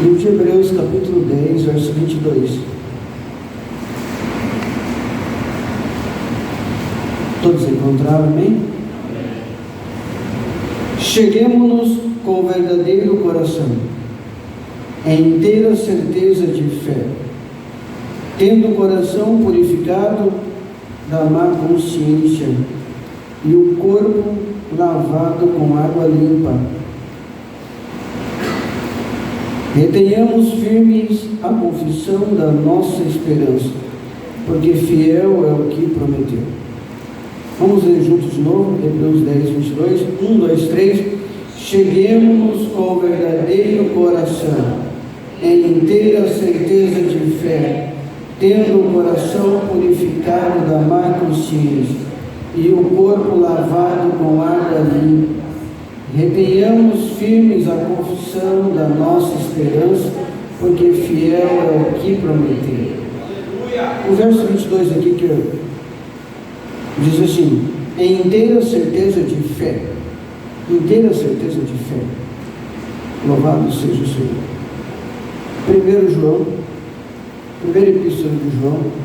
Livro de Hebreus, capítulo 10, verso 22. Todos encontraram, amém? Cheguemo-nos com o verdadeiro coração, em inteira certeza de fé, tendo o coração purificado da má consciência e o corpo lavado com água limpa. Retenhamos firmes a confissão da nossa esperança, porque fiel é o que prometeu. Vamos ler juntos de novo, Hebreus 10, 22, 1, 2, 3. Cheguemos com o verdadeiro coração, em inteira certeza de fé, tendo o coração purificado da má consciência e o corpo lavado com água limpa. Retenhamos firmes a confissão da nossa esperança, porque fiel é o que prometeu. O verso 22 aqui que diz assim: em inteira certeza de fé. Inteira certeza de fé. Louvado seja o Senhor. 1 João, primeira epístola de João,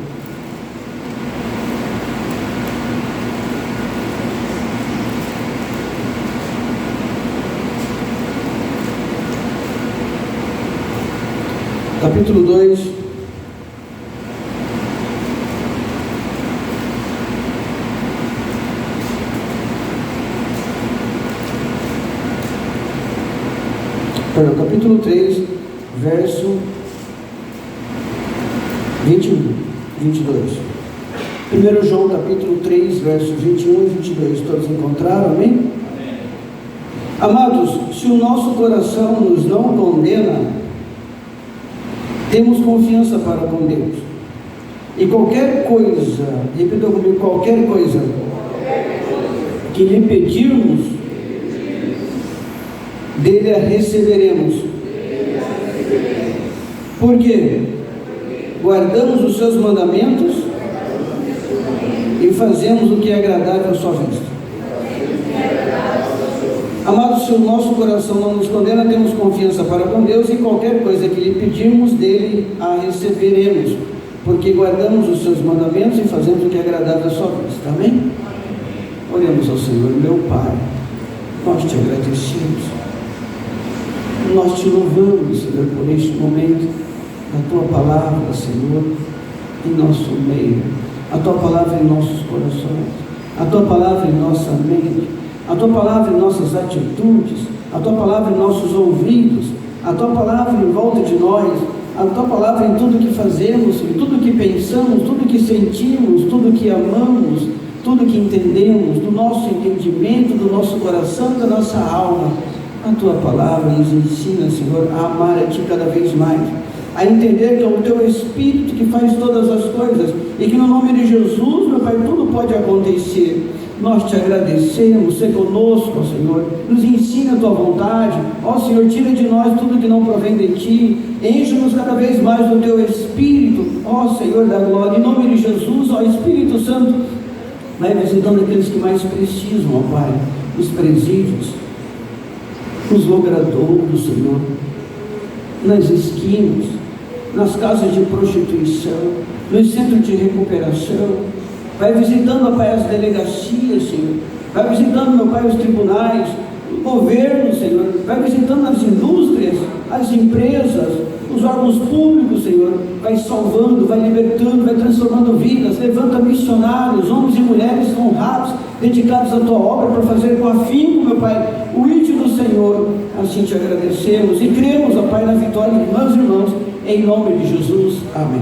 capítulo 2, capítulo 3, verso 21, 22. 1 João, capítulo 3, versos 21 e 22. Todos encontraram, amém? Amém? Amados, se o nosso coração nos não condena, temos confiança para com Deus. E qualquer coisa, repita comigo, qualquer coisa que lhe pedirmos, dele a receberemos. Por quê? Guardamos os seus mandamentos e fazemos o que é agradável à sua vista. Amados, se o nosso coração não nos condena, temos confiança para com Deus, e qualquer coisa que lhe pedirmos, dele a receberemos, porque guardamos os seus mandamentos e fazemos o que é agradável à sua vista. Amém? Oremos ao Senhor. Meu Pai, nós te agradecemos, nós te louvamos, Senhor, por este momento, a tua palavra, Senhor, em nosso meio, a tua palavra em nossos corações, a tua palavra em nossa mente, a tua palavra em nossas atitudes, a tua palavra em nossos ouvidos, a tua palavra em volta de nós, a tua palavra em tudo que fazemos, em tudo que pensamos, tudo que sentimos, tudo que amamos, tudo que entendemos, do nosso entendimento, do nosso coração, da nossa alma. A tua palavra nos ensina, Senhor, a amar a ti cada vez mais, a entender que é o teu Espírito que faz todas as coisas, e que no nome de Jesus, meu Pai, tudo pode acontecer. Nós te agradecemos, ser conosco, Senhor, nos ensina a tua vontade, ó Senhor, tira de nós tudo que não provém de ti, enche-nos cada vez mais do teu Espírito, ó Senhor da glória, em nome de Jesus, ó Espírito Santo, vai visitando aqueles que mais precisam, ó Pai, nos presídios, nos logradouros, Senhor, nas esquinas, nas casas de prostituição, nos centros de recuperação. Vai visitando, ó Pai, as delegacias, Senhor. Vai visitando, meu Pai, os tribunais, o governo, Senhor. Vai visitando as indústrias, as empresas, os órgãos públicos, Senhor. Vai salvando, vai libertando, vai transformando vidas. Levanta missionários, homens e mulheres honrados, dedicados à tua obra, para fazer com afinco, meu Pai, o ídolo do Senhor. Assim te agradecemos e cremos, ó Pai, na vitória de meus irmãos, em nome de Jesus. Amém.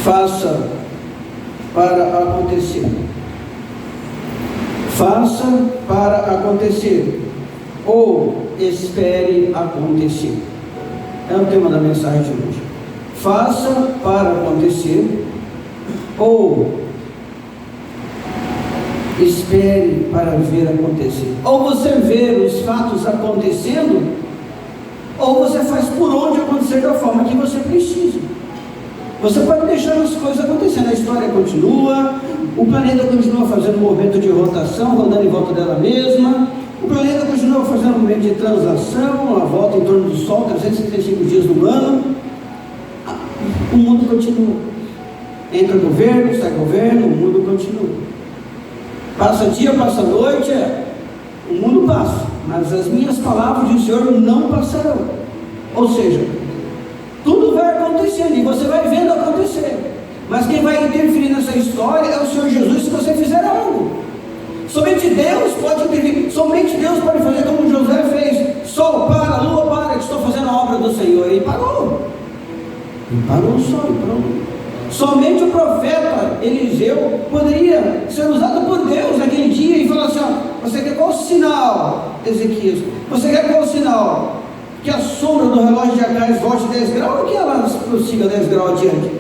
Faça para acontecer. Faça para acontecer, ou espere acontecer. É o tema da mensagem de hoje. Faça para acontecer, ou espere para ver acontecer. Ou você vê os fatos acontecendo, ou você faz por onde acontecer da forma que você precisa. Você pode deixar as coisas acontecendo, a história continua, o planeta continua fazendo um movimento de rotação, rodando em volta dela mesma, O planeta continua fazendo um movimento de translação, a volta em torno do Sol, 365 dias no ano. O mundo continua. Entra governo, sai governo, o mundo continua. Passa dia, passa noite, o mundo passa. Mas as minhas palavras do Senhor não passarão. Ou seja, tudo vai acontecendo e você vai vendo acontecer. Mas quem vai interferir nessa história é o Senhor Jesus se você fizer algo. Somente Deus pode intervir, somente Deus pode fazer como Josué fez. Sol para, lua para, que estou fazendo a obra do Senhor. Ele parou. Ele parou o sol e parou. Somente o profeta Eliseu poderia ser usado por Deus naquele dia e falar assim: ó, você quer qual sinal, Ezequias? Você quer qual sinal? Que a sombra do relógio de Acais volte 10 graus ou que ela prossiga 10 graus adiante?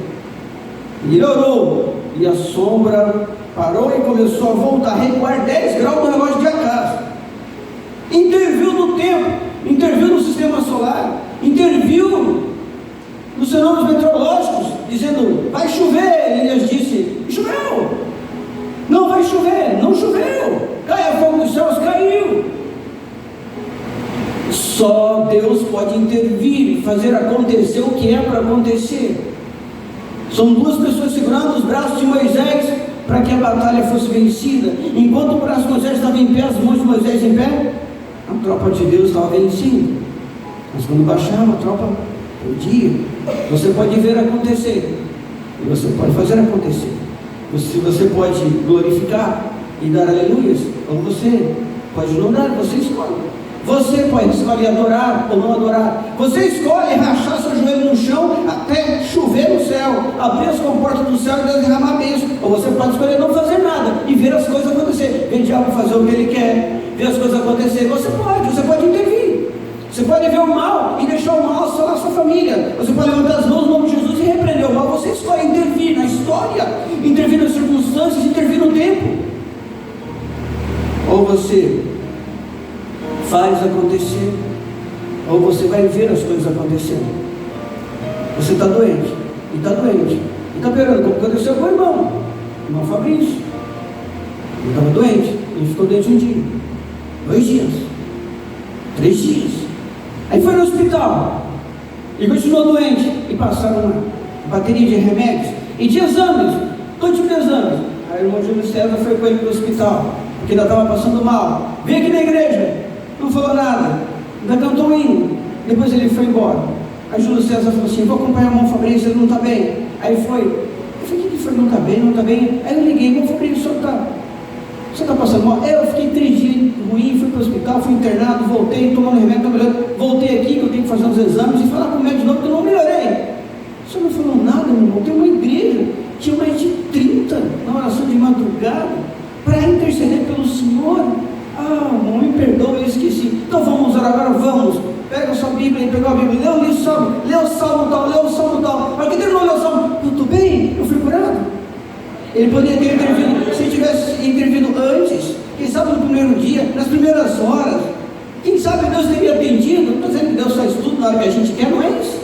E ele orou, e a sombra parou e começou a voltar, a recuar 10 graus no relógio de Acais. Interviu no tempo, interviu no sistema solar, interviu nos fenômenos meteorológicos, dizendo: vai chover. Elias disse: choveu. Não vai chover, não choveu. Caia fogo dos céus, caiu. Só Deus pode intervir e fazer acontecer o que é para acontecer. São duas pessoas segurando os braços de Moisés para que a batalha fosse vencida. Enquanto o braço de Moisés estava em pé, as mãos de Moisés em pé, a tropa de Deus estava vencendo. Mas quando baixava, a tropa perdia. Você pode ver acontecer, e você pode fazer acontecer. Você pode glorificar e dar aleluias, ou você pode não dar, você escolhe. Você pode escolher adorar ou não adorar. Você escolhe rachar seu joelho no chão até chover no céu, abrir as comportas do céu e Deus derramar a bênção. Ou você pode escolher não fazer nada e ver as coisas acontecer. Ver o diabo fazer o que ele quer, ver as coisas acontecer. Você pode intervir. Você pode ver o mal e deixar o mal assolar a sua família. Você pode levantar as mãos no nome de Jesus e repreender o mal. Você escolhe intervir na história, intervir nas circunstâncias, intervir no tempo. Ou você faz acontecer, ou você vai ver as coisas acontecendo. Você está doente, e está doente, e está piorando, como aconteceu com o irmão Fabrício. Ele estava doente, ele ficou doente um dia, 2 dias, 3 dias. Aí foi no hospital, e continuou doente, e passaram uma bateria de remédios, e de exames, todo tipo de exames. Aí o irmão Júlio César foi com ele para o hospital, porque ainda estava passando mal. Vem aqui na igreja. Não falou nada, ainda cantou um hino. Depois ele foi embora. Aí Júlio César falou assim: vou acompanhar o irmão Fabrício, ele não está bem. Aí foi. Eu falei: o que foi? Não está bem, não está bem. Aí eu liguei: irmão Fabrício, você está passando mal? Eu fiquei 3 dias ruim, fui para o hospital, fui internado, voltei, tomando remédio, melhorando. Voltei aqui, que eu tenho que fazer uns exames e falar com o médico de novo, porque eu não melhorei. Você não falou nada, meu irmão. Tem uma igreja, tinha mais de 30 na oração de madrugada para interceder pelo Senhor. Irmão, me perdoa, eu esqueci. Então vamos orar agora, vamos. Pega a sua Bíblia, ele pegou a Bíblia, leu o salmo tal. Mas que terminou o salmo? Eu estou bem, eu fui curado. Ele poderia ter intervido, se tivesse intervido antes, quem sabe no primeiro dia, nas primeiras horas. Quem sabe Deus teria atendido. Não estou dizendo que Deus faz tudo na hora que a gente quer, não é isso.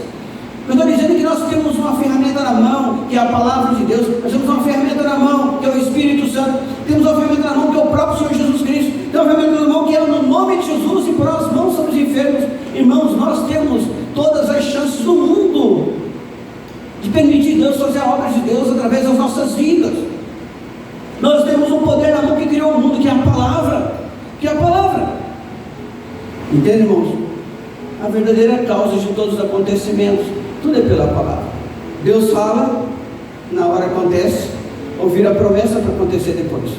Eu estou dizendo que nós temos uma ferramenta na mão, que é a palavra de Deus. Nós temos uma ferramenta na mão, que é o Espírito Santo. Temos uma ferramenta na mão, que é o próprio Senhor Jesus Cristo. Temos uma ferramenta na mão, que é no nome de Jesus, e por nós não somos enfermos. Irmãos, nós temos todas as chances do mundo de permitir Deus fazer a obra de Deus através das nossas vidas. Nós temos um poder na mão que criou o mundo, que é a palavra. Entende, irmãos? A verdadeira causa de todos os acontecimentos, tudo é pela palavra. Deus fala, na hora acontece, ouvir a promessa para acontecer depois.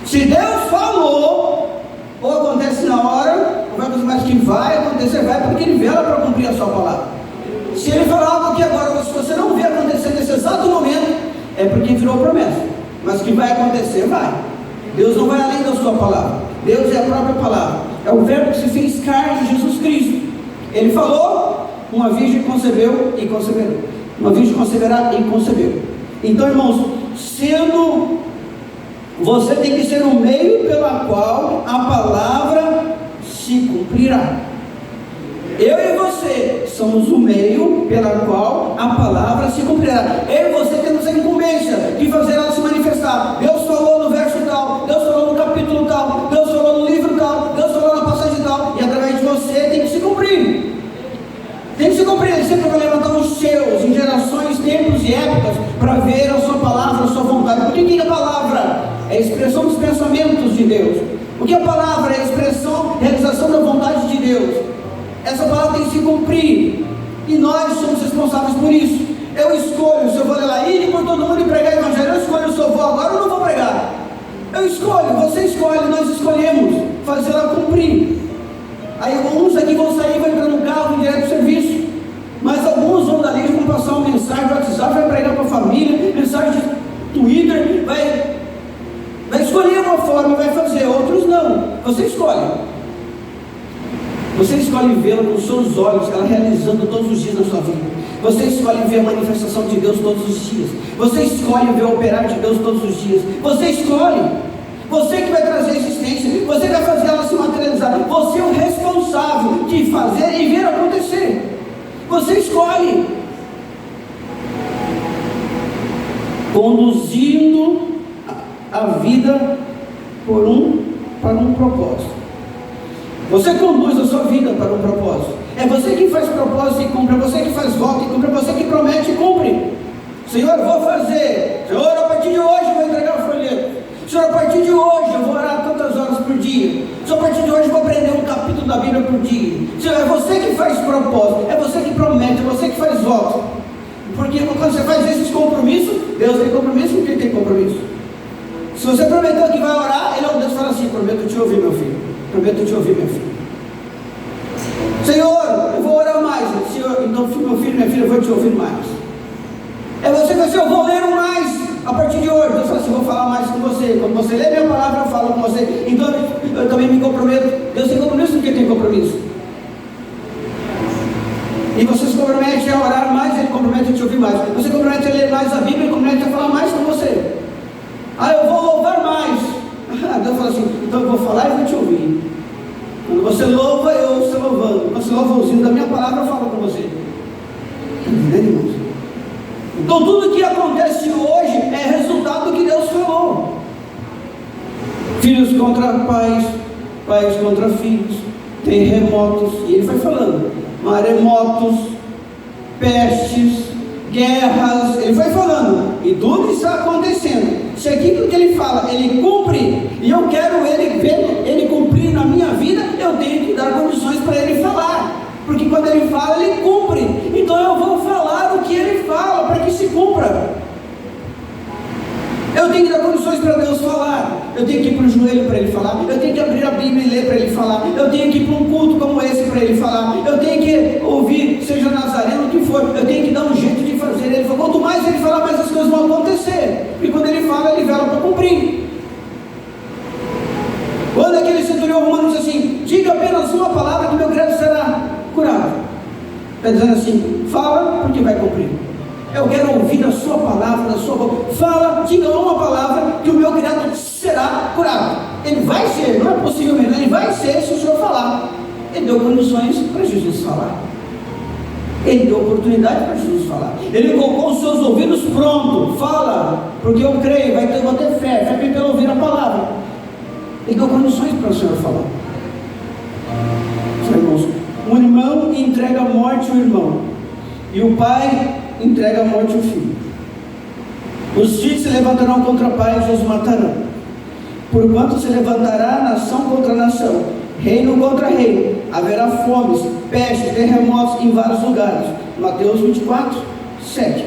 Se Deus falou, ou acontece na hora, ou vai acontecer, mas que vai acontecer, vai, porque Ele vela para cumprir a sua palavra. Se Ele falar algo aqui agora, se você não vê acontecer nesse exato momento, é porque virou promessa. Mas que vai acontecer, vai. Deus não vai além da sua palavra. Deus é a própria palavra. É o verbo que se fez carne, Jesus Cristo. Ele falou, uma virgem concebeu e concebeu. Uma virgem conceberá e concebeu. Então, irmãos, você tem que ser o meio pela qual a palavra se cumprirá. Eu e você somos o meio pela qual a palavra se cumprirá. Eu e você temos a incumbência de fazer ela se manifestar. Deus falou no verso tal, Deus falou no capítulo tal, Deus falou no livro tal, Deus falou ver a sua palavra, a sua vontade. Porque o que é a palavra? É a expressão dos pensamentos de Deus. O que a palavra é? A expressão, realização da vontade de Deus. Essa palavra tem que se cumprir, e nós somos responsáveis por isso. Eu escolho se eu vou lá ir por todo mundo e pregar o evangelho. Eu escolho se eu vou agora ou não vou pregar. Eu escolho, você escolhe, nós escolhemos fazer ela cumprir. Aí alguns aqui vão sair, vão entrar no carro, vão direto para o serviço. Mas alguns vão dali, vão passar uma mensagem no WhatsApp, vai pregar para a família, mensagem de Twitter, vai escolher uma forma e vai fazer. Outros não. Você escolhe. Você escolhe vê-la com os seus olhos, ela realizando todos os dias na sua vida. Você escolhe ver a manifestação de Deus todos os dias. Você escolhe ver o operar de Deus todos os dias. Você escolhe. Você que vai trazer a existência. Você vai fazer ela se materializar. Você é o responsável de fazer e ver acontecer. Você escolhe. Conduzindo a vida para um propósito. Você conduz a sua vida para um propósito. É você que faz propósito e cumpre. É você que faz voto e cumpre. É você que promete e cumpre. Senhor, eu vou fazer. Senhor, a partir de hoje eu vou entregar o folheto. Senhor, a partir de hoje eu vou orar tantas horas por dia. Senhor, a partir de hoje eu vou aprender um capítulo da Bíblia por dia. Senhor, é você que faz propósito. É você que promete. É você que faz voto. Porque quando você faz esses compromissos, Deus tem compromisso com quem tem compromisso. Se você prometeu que vai orar, Deus fala assim: prometo te ouvir, meu filho. Prometo te ouvir, meu filho. Senhor, eu vou orar mais. Senhor, então, meu filho, minha filha, eu vou te ouvir mais. É você que vai dizer: eu vou ler mais a partir de hoje. Deus fala assim: vou falar mais com você. Quando você lê minha palavra, eu falo com você. Então, eu também me comprometo. Deus tem compromisso com quem tem compromisso. E você se compromete a orar mais, Ele compromete a te ouvir mais. Você compromete a ler mais a Bíblia, Ele compromete a falar mais com você. Eu vou louvar mais. Deus fala assim: então eu vou falar e vou te ouvir. Quando você louva, eu ouço você louvando. Quando você louva ouvindo da minha palavra, eu falo com você. Então tudo que acontece hoje é resultado do que Deus falou. Filhos contra pais, pais contra filhos, terremotos, e Ele vai falando, maremotos, pestes, guerras, Ele vai falando, e tudo está acontecendo. Se aquilo que Ele fala, Ele cumpre, e eu quero Ele cumprir na minha vida, eu tenho que dar condições para Ele falar, porque quando Ele fala, Ele cumpre. Então eu vou falar o que Ele fala, para que se cumpra. Eu tenho que dar condições para Deus falar. Eu tenho que ir para o joelho para Ele falar. Eu tenho que abrir a Bíblia e ler para Ele falar. Eu tenho que ir para um culto como esse para Ele falar. Eu tenho que ouvir, seja nazareno, o que for. Eu tenho que dar um jeito de fazer. Ele falou: quanto mais Ele falar, mais as coisas vão acontecer. E quando Ele fala, Ele vela para cumprir. Quando aquele centurião romano diz assim: diga apenas uma palavra que meu credo será curado. Está dizendo assim: fala porque vai cumprir. Eu quero ouvir a sua palavra, da sua boca. Fala, diga uma palavra que o meu criado será curado. Ele vai ser, não é possível mesmo, ele vai ser se o Senhor falar. Ele deu condições para Jesus falar. Ele deu oportunidade para Jesus falar. Ele colocou os seus ouvidos pronto. Fala, porque eu creio, vou ter fé. Fé vem pelo ouvir a palavra. Ele deu condições para o Senhor falar. Meus irmãos, um irmão entrega a morte ao irmão, e o pai entrega a morte ao filho. Os filhos se levantarão contra pais e os matarão. Porquanto se levantará nação contra nação, reino contra reino. Haverá fomes, peste, terremotos em vários lugares. Mateus 24, 7.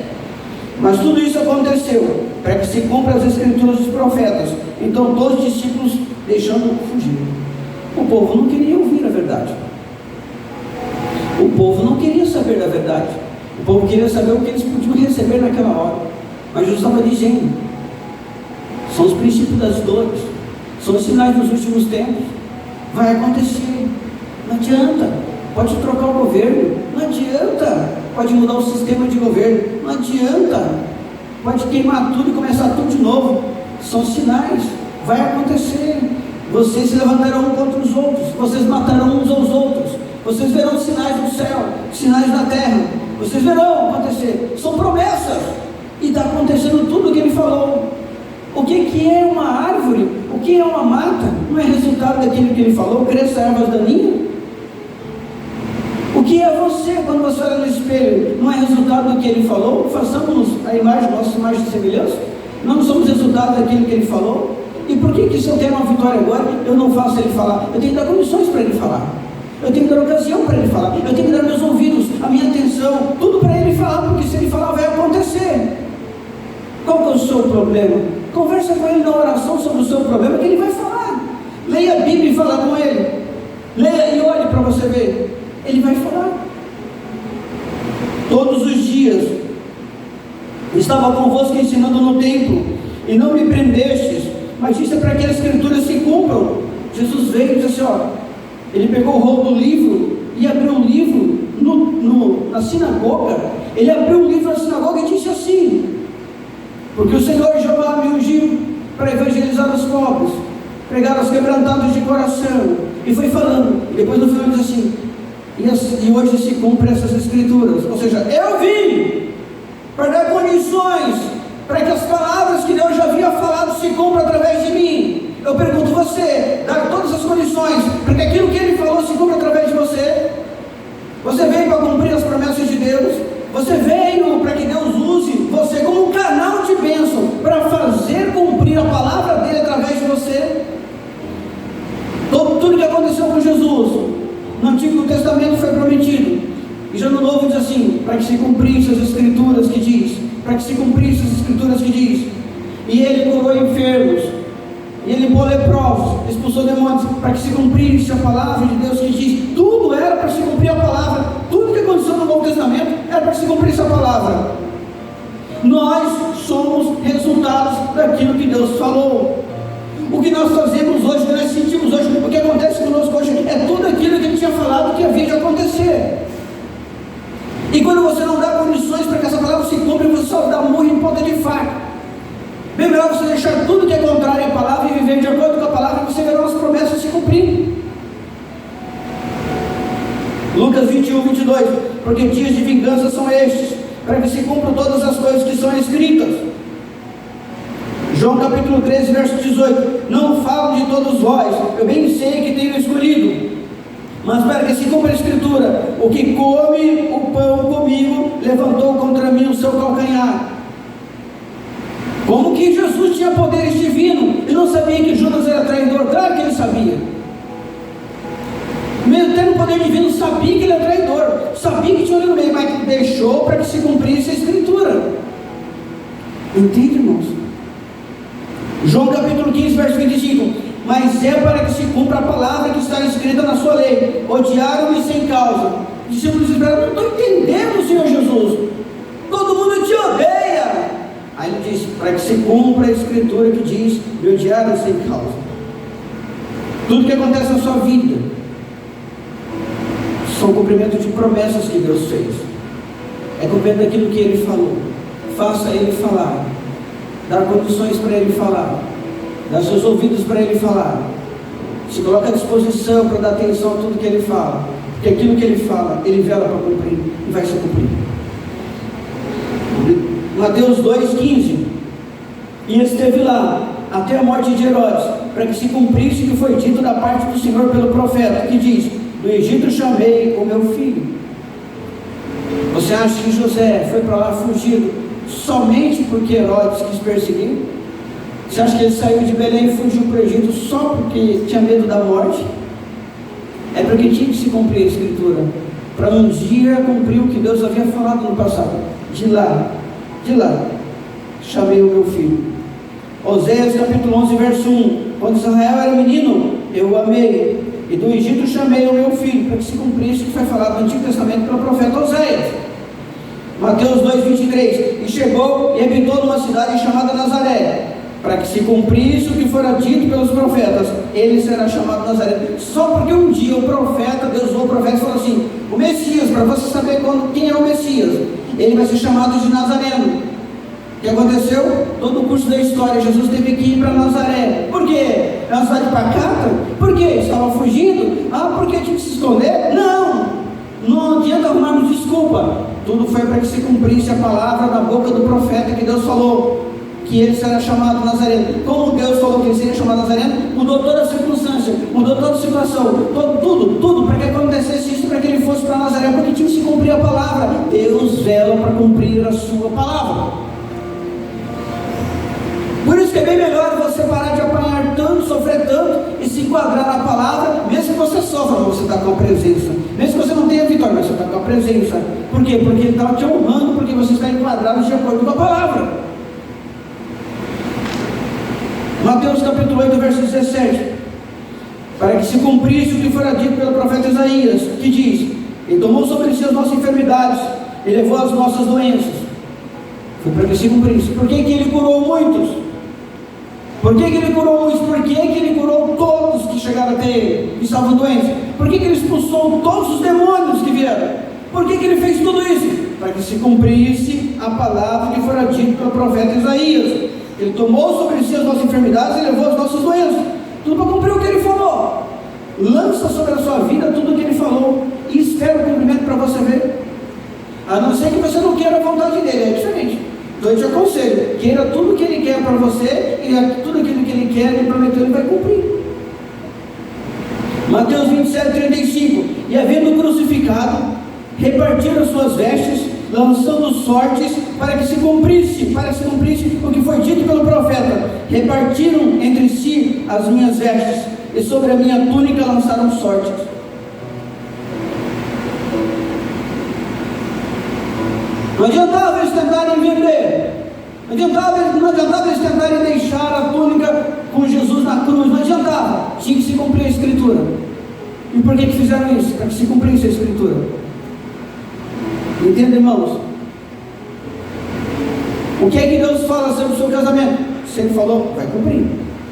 Mas tudo isso aconteceu para que se cumpra as escrituras dos profetas. Então todos os discípulos deixando fugir. O povo não queria ouvir a verdade. O povo não queria saber da verdade. O povo queria saber o que eles podiam receber naquela hora. Mas Jesus estava dizendo: são os princípios das dores, são os sinais dos últimos tempos. Vai acontecer. Não adianta. Pode trocar o governo, não adianta. Pode mudar o sistema de governo, não adianta. Pode queimar tudo e começar tudo de novo. São sinais. Vai acontecer. Vocês se levantarão um contra os outros, vocês matarão uns aos outros. Vocês verão sinais do céu, sinais da terra. Vocês verão acontecer. São promessas. E está acontecendo tudo o que Ele falou. O que é uma árvore? O que é uma mata? Não é resultado daquilo que Ele falou? Cresça ervas daninhas? O que é você quando você olha no espelho? Não é resultado do que ele falou? Façamos a imagem, nossa imagem de semelhança? Nós não somos resultado daquilo que ele falou? E por que se eu tenho uma vitória agora, eu não faço ele falar? Eu tenho que dar condições para ele falar. Eu tenho que dar ocasião para ele falar. Eu tenho que dar meus ouvidos, a minha atenção, tudo para ele falar, porque se ele falar vai acontecer. Qual que é o seu problema? Conversa com ele na oração sobre o seu problema, que ele vai falar. Leia a Bíblia e fala com ele. Leia e olhe para você ver. Ele vai falar. Todos os dias estava convosco ensinando no templo, e não me prendestes, mas isso é para que as escrituras se cumpram. Jesus veio e disse assim, ó, ele pegou o rolo do livro e abriu o livro na sinagoga. Ele abriu o livro na sinagoga e disse assim: porque o Senhor Jeová me ungiu para evangelizar os pobres, pregar aos quebrantados de coração. E foi falando, e depois no final ele diz assim: e hoje se cumprem essas escrituras. Ou seja, eu vim para dar condições para que as palavras que Deus já havia falado se cumpram através de mim. Eu pergunto você, dar todas as condições para que aquilo que ele falou se cumpra através de você? Você veio para cumprir as promessas de Deus? Você veio para que Deus use você como um canal de bênção para fazer cumprir a palavra dele através de você? Tudo que aconteceu com Jesus no Antigo Testamento foi prometido, e já no Novo diz assim: para que se cumprisse as escrituras que diz, para que se cumprisse as escrituras que diz. E ele curou enfermos, e ele limpou leprosos, expulsou demônios, para que se cumprisse a palavra de Deus que diz. Tudo era para se cumprir a palavra. Tudo que aconteceu no Novo Testamento era para que se cumprisse a palavra. Nós somos resultados daquilo que Deus falou. O que nós fazemos hoje, o que nós sentimos hoje, o que acontece conosco hoje, é tudo aquilo que ele tinha falado que havia de acontecer. E quando você não dá condições para que essa palavra se cumpra, você só dá murro em ponta de faca. Bem melhor você deixar tudo que é contrário à palavra e viver de acordo com a palavra, e você verá as promessas se cumprindo. Lucas 21, 22. Porque dias de vingança são estes, para que se cumpram todas as coisas que são escritas. João capítulo 13, verso 18. Não falo de todos vós, eu bem sei que tenho escolhido, mas para que se cumpra a escritura: o que come o pão comigo levantou contra mim o seu calcanhar. Como que Jesus tinha poderes divinos e não sabia que Judas era traidor? Claro que ele sabia. Mesmo tendo poder divino, sabia que ele era traidor, sabia que tinha ali no meio, mas deixou para que se cumprisse a escritura. Entende, irmãos? João capítulo 15, verso 25. Mas é para que se cumpra a palavra que está escrita na sua lei: odiaram-me sem causa. Os discípulos disseram: não estou entendendo, Senhor Jesus, todo mundo te odeia. Aí ele diz: para que se cumpra a escritura que diz: me odiaram sem causa. Tudo que acontece na sua vida são cumprimento de promessas que Deus fez, é cumprimento daquilo que ele falou. Faça ele falar, dar condições para ele falar, dar seus ouvidos para ele falar, se coloca à disposição para dar atenção a tudo que ele fala, porque aquilo que ele fala, ele vela para cumprir e vai se cumprir. Mateus 2,15. E esteve lá até a morte de Herodes, para que se cumprisse o que foi dito da parte do Senhor pelo profeta, que diz: do Egito chamei o meu filho. Você acha que José foi para lá fugido somente porque Herodes quis perseguir? Você acha que ele saiu de Belém e fugiu para o Egito só porque tinha medo da morte? É porque tinha que se cumprir a escritura, para um dia cumprir o que Deus havia falado no passado. De lá, chamei o meu filho. Oséias capítulo 11, verso 1. Quando Israel era menino, eu o amei, e do Egito chamei o meu filho, para que se cumprisse o que foi falado no Antigo Testamento pelo profeta Oséias. Mateus 2,23. E chegou e habitou numa cidade chamada Nazaré, para que se cumprisse o que fora dito pelos profetas: ele será chamado Nazaré. Só porque um dia o profeta, Deus usou o profeta e falou assim: o Messias, para você saber quem é o Messias, ele vai ser chamado de Nazareno. O que aconteceu? Todo o curso da história, Jesus teve que ir para Nazaré. Por quê? É uma cidade pacata? Por quê? Estava fugindo? Porque tinha que se esconder? Não adianta arrumarmos desculpa. Tudo foi para que se cumprisse a palavra da boca do profeta, que Deus falou que ele será chamado Nazareno. Como Deus falou que ele seria chamado Nazareno, mudou toda a circunstância, mudou toda a situação, tudo para que acontecesse isso, para que ele fosse para Nazaré. Porque palavra, Deus vela para cumprir a sua palavra. Por isso que é bem melhor você parar de apanhar tanto, sofrer tanto e se enquadrar na palavra, mesmo que você sofra, mas você está com a presença. Mesmo que você não tenha vitória, mas você está com a presença. Por quê? Porque Ele está te honrando, porque você está enquadrado de acordo com a palavra. Mateus capítulo 8, verso 17. Para que se cumprisse o que fora dito pelo profeta Isaías, que diz: Ele tomou sobre si as nossas enfermidades, Ele levou as nossas doenças. Foi para que se cumprisse. Por que Ele curou muitos? Por que Ele curou muitos? Por que Ele curou todos que chegaram até Ele, que estavam doentes? Por que Ele expulsou todos os demônios que vieram? Por que Ele fez tudo isso? Para que se cumprisse a palavra que fora dita pelo profeta Isaías. Ele tomou sobre si as nossas enfermidades e levou as nossas doenças. Tudo para cumprir o que Ele falou. Lança sobre a sua vida tudo o que Ele falou e espera o cumprimento para você ver. A não ser que você não queira a vontade dEle, é diferente. Então eu te aconselho, queira tudo o que Ele quer para você, e tudo aquilo que Ele quer, Ele prometeu, Ele vai cumprir. Mateus 27, 35. E havendo crucificado, repartiram as suas vestes, lançando sortes, para que se cumprisse o que foi dito pelo profeta. Repartiram entre si as minhas vestes, e sobre a minha túnica lançaram sortes. Não adiantava eles tentarem vender, não adiantava eles tentarem deixar a túnica com Jesus na cruz, não adiantava, tinha que se cumprir a Escritura. E por que fizeram isso? Para que se cumprisse a Escritura. Entende, irmãos? O que é que Deus fala sobre o seu casamento? Se Ele falou, vai cumprir.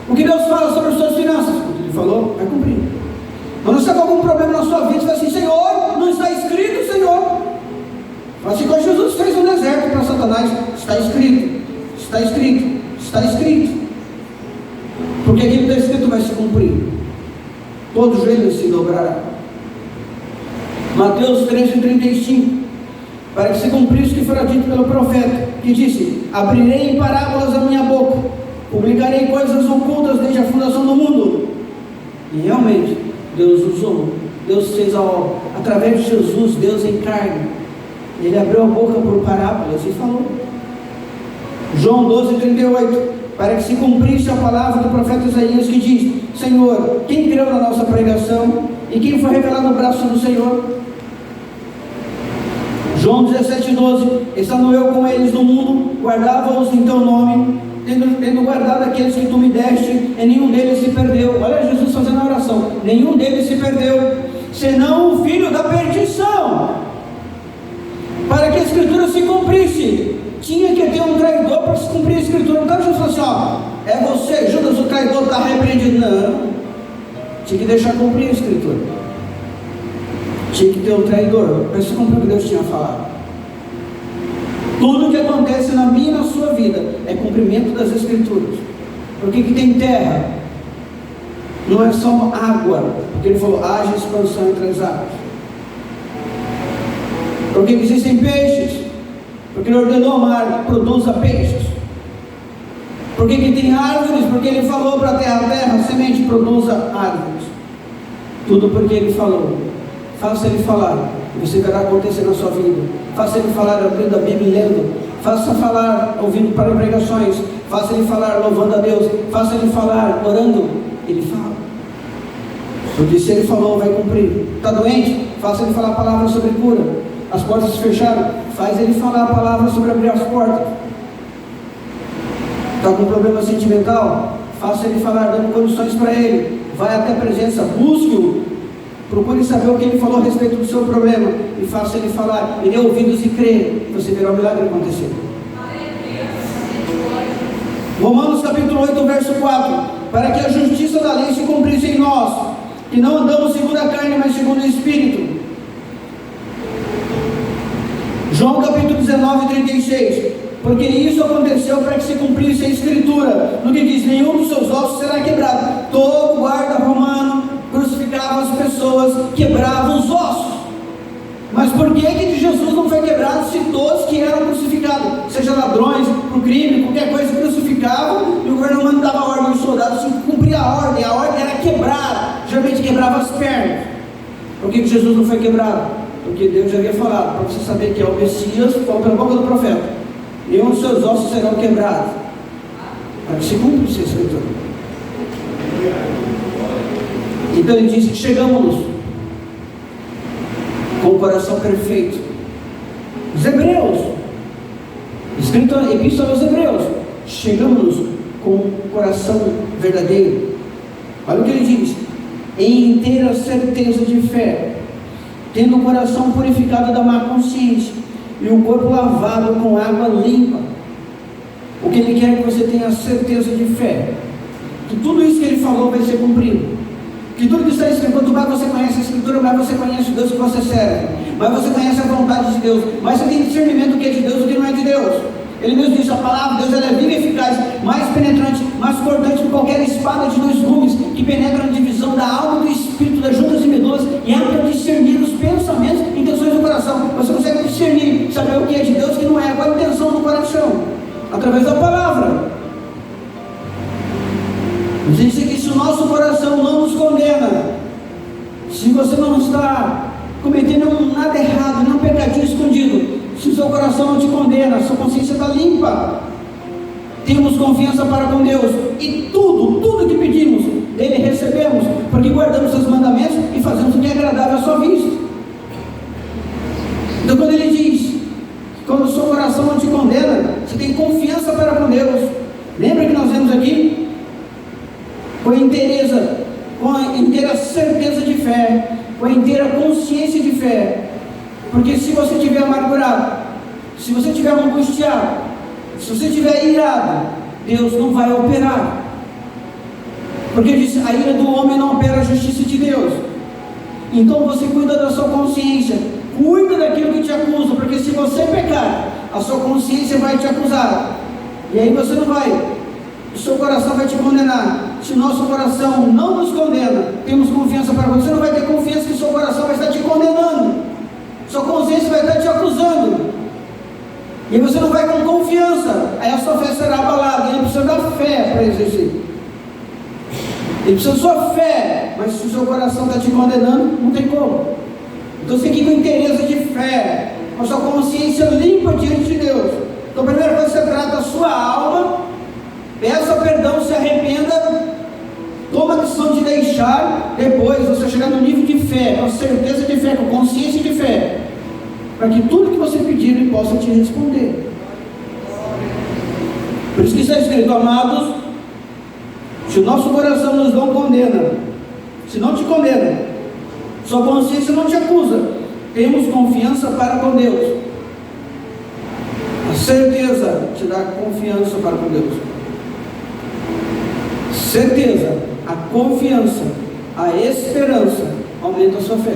O que Deus fala sobre as suas finanças? O que Ele falou, vai cumprir. Quando você está com algum problema na sua vida, você vai assim: Senhor, não está escrito, Senhor. Assim como Jesus fez no deserto para Satanás: está escrito, está escrito, está escrito. Porque aquilo que está escrito vai se cumprir. Todo joelho se dobrará. Mateus 13:35. Para que se cumprisse o que fora dito pelo profeta, que disse: abrirei em parábolas a minha boca, publicarei coisas ocultas desde a fundação do mundo. E realmente Deus usou, Deus fez a obra. Através de Jesus, Deus em carne, Ele abriu a boca por parábolas e falou. João 12:38. Para que se cumprisse a palavra do profeta Isaías, que diz: Senhor, quem creu na nossa pregação? E quem foi revelado no braço do Senhor? João 17:12. Estando eu com eles no mundo, guardava-os em teu nome, tendo guardado aqueles que tu me deste, e nenhum deles se perdeu. Olha Jesus fazendo a oração: nenhum deles se perdeu, senão o filho da perdição. Para que a Escritura se cumprisse, tinha que ter um traidor para se cumprir a Escritura. Então Jesus falou assim: ó, é você, Judas, o traidor, está repreendido. Não, tinha que deixar cumprir a Escritura. Tinha que ter um traidor para se cumprir o que Deus tinha falado. Tudo que acontece na minha e na sua vida é cumprimento das Escrituras. Por que tem terra? Não é só água, porque Ele falou: haja expansão entre as águas. Por que existem peixes? Porque Ele ordenou ao mar: produza peixes. Por que tem árvores? Porque Ele falou para a terra: semente, produza árvores. Tudo porque Ele falou. Faça Ele falar, e você verá acontecer na sua vida. Faça Ele falar abrindo a Bíblia e lendo. Faça falar ouvindo para pregações. Faça Ele falar louvando a Deus. Faça Ele falar orando. Ele fala. Porque se Ele falou, vai cumprir. Está doente? Faça Ele falar a palavra sobre cura. As portas se fecharam? Faz Ele falar a palavra sobre abrir as portas. Está com problema sentimental? Faça Ele falar, dando condições para Ele. Vai até a presença, busque-o. Procure saber o que Ele falou a respeito do seu problema e faça Ele falar. Ele dê ouvidos e crê. Você verá o milagre acontecer. Romanos capítulo 8, verso 4. Para que a justiça da lei se cumprisse em nós, que não andamos segundo a carne, mas segundo o Espírito. João capítulo 19, 36. Porque isso aconteceu para que se cumprisse a Escritura, no que diz: nenhum dos seus ossos será quebrado. Todo guarda romano crucificava as pessoas, quebrava os ossos. Mas por que de Jesus não foi quebrado, se todos que eram crucificados, seja ladrões, por crime, qualquer coisa, crucificavam, e o governo romano dava ordem aos soldados, tinham que cumprir a ordem era quebrar, geralmente quebrava as pernas. Por que Jesus não foi quebrado? porque Deus já havia falado, para você saber que é o Messias, falou pela boca do profeta: nenhum dos seus ossos serão quebrados, para que se cumpra essa escritura. Então ele diz que chegamos com o coração perfeito. Os Hebreus, escrito na Epístola aos Hebreus, chegamos com o coração verdadeiro. Olha o que ele diz: em inteira certeza de fé, tendo o coração purificado da má consciência e o corpo lavado com água limpa. O que ele quer é que você tenha certeza de fé, que tudo isso que ele falou vai ser cumprido, que tudo que está escrito, quanto mais você conhece a Escritura, mais você conhece o Deus que você serve, mais você conhece a vontade de Deus, mais você tem discernimento do que é de Deus e do que não é de Deus. Ele mesmo disse: a palavra de Deus, ela é viva e eficaz, mais penetrante, mais cortante que qualquer espada de 2 gumes, que penetra na divisão da alma e do espírito, das juntas e medulas, e apta a discernir os pensamentos e intenções do coração. Você consegue discernir, saber o que é de Deus e o que não é, qual a intenção do coração, através da palavra. Diz que se o nosso coração não nos condena, se você não está cometendo nada errado, nenhum pecadinho escondido, se o seu coração não te condena, a sua consciência está limpa, temos confiança para com Deus, e tudo que pedimos dele recebemos, porque guardamos seus mandamentos e fazemos o que é agradável à sua vista. Então quando ele diz que quando o seu coração não te condena, você tem confiança para com Deus. Lembra que nós vemos aqui? Com a inteira certeza de fé, com a inteira consciência de fé. Porque se você estiver amargurado, se você estiver angustiado, se você estiver irado, Deus não vai operar. Porque diz: a ira do homem não opera a justiça de Deus. Então você cuida da sua consciência, cuida daquilo que te acusa, porque se você pecar, a sua consciência vai te acusar, e aí você não vai, o seu coração vai te condenar. Se o nosso coração não nos condena, temos confiança para você, não vai ter confiança que o seu coração vai estar te condenando, sua consciência vai estar te acusando, e você não vai com confiança, aí a sua fé será abalada. E ele precisa da fé para exercer, ele precisa da sua fé, mas se o seu coração está te condenando, não tem como. Então você tem que ir com interesse de fé, com a sua consciência limpa diante de Deus. Então a primeira coisa, você trata a sua alma, peça perdão, se arrependa, toma a decisão de deixar. Depois você chegar no nível de fé, com certeza de fé, com consciência de fé, para que tudo que você pedir Ele possa te responder. Por isso que está escrito: amados, se o nosso coração nos não condena, se não te condena, sua consciência não te acusa, temos confiança para com Deus. A certeza te dá confiança para com Deus. Certeza, a confiança, a esperança aumenta a sua fé.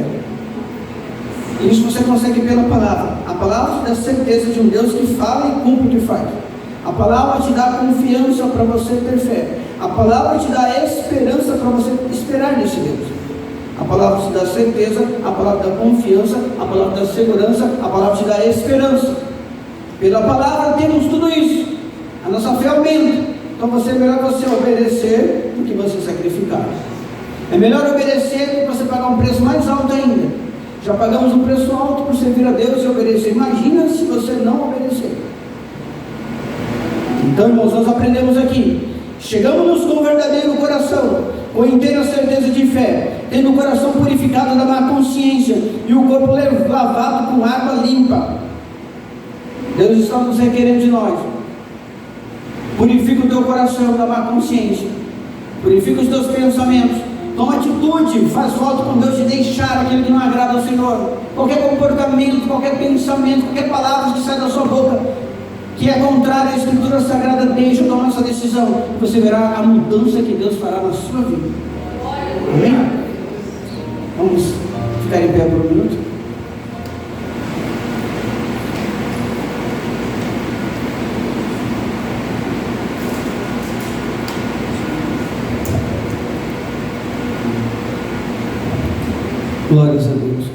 Isso você consegue pela palavra. A palavra te dá certeza de um Deus que fala e cumpre o que faz. A palavra te dá confiança para você ter fé. A palavra te dá esperança para você esperar nesse Deus. A palavra te dá certeza, a palavra dá confiança, a palavra dá segurança, a palavra te dá esperança. Pela palavra temos tudo isso. A nossa fé aumenta. Então é melhor você obedecer do que você sacrificar. É melhor obedecer do que você pagar um preço mais alto ainda. Já pagamos um preço alto por servir a Deus e obedecer. Imagina se você não obedecer. Então, irmãos, nós aprendemos aqui: chegamos com o verdadeiro coração, com inteira certeza de fé, tendo o coração purificado da má consciência e o corpo lavado com água limpa. Deus está nos requerendo de nós: purifica o teu coração da má consciência, purifica os teus pensamentos, toma atitude, faz voto com Deus de deixar aquilo que não agrada ao Senhor. Qualquer comportamento, qualquer pensamento, qualquer palavra que sai da sua boca que é contrária à Escritura Sagrada, deixa, toma essa decisão, e você verá a mudança que Deus fará na sua vida. Amém? Vamos ficar em pé por um minuto. Glórias a Deus.